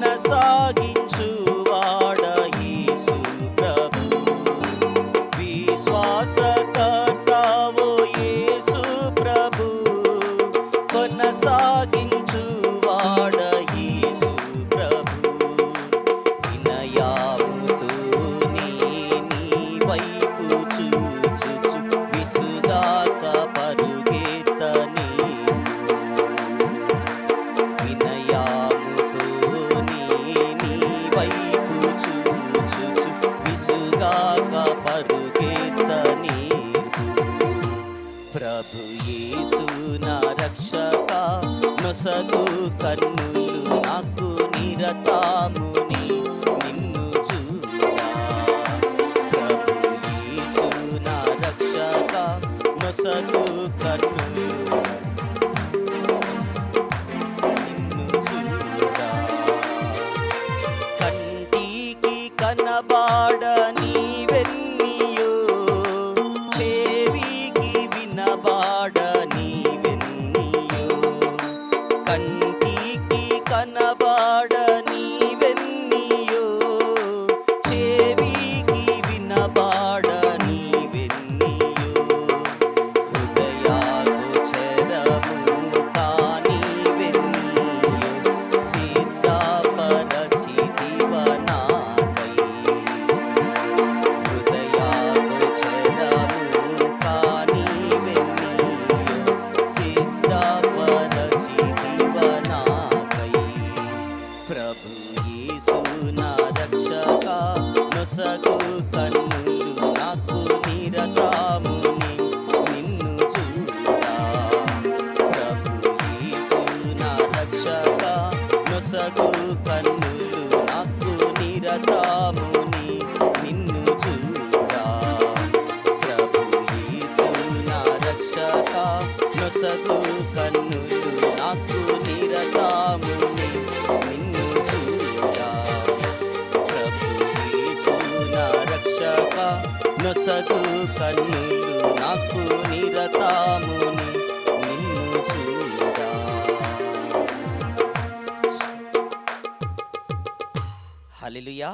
కొనసాగించువాడ యేసు ప్రభు, విశ్వాసకర్తావో యేసు ప్రభు, కొనసాగించువాడ యేసు ప్రభు, వినయాముతో నీ వైపు చూచుచు విసుగాక పరుగెత్త వినయాముతో నీ వైపు చూచుచు విసుగాక పరుగెత్త ప్రభు యేసు నా రక్షక, నొసగు కన్నులు నాకు నిరతాముని నిన్ను చూడా. ప్రభు యేసు నా రక్షక, నొసగు కన్నులు నిన్ను చూడా. కంటికి కనబాడ నీవెన్నియో, చెవికి వినబాడ నీవెన్నియో. కంటికి కనబాడ నీవెన్నియో, చెవికి వినబాడ నీవెన్నియో. హృదయాగోచరము కానివెన్నియో, సిద్ధపరచితివ నాకై. హృదయాగోచరము కానివెన్నియో, సిద్ధపరచితివ నాకై. ప్రభు యేసు నా రక్షక, నొసగు కన్నులు నాకు నిరతాముని నిన్ను చూడా. ప్రభు యేసు నా రక్షక, నొసగు కన్నులు నాకు నిరతాముని నిన్ను చూడా. ప్రభు యేసు నా రక్షక, నొసగు కన్నులు నాకు నిరతాముని నిన్ను చూడా. ప్రభు యేసు నా రక్షక, నొసగు కన్నులు నాకు నిరతాముని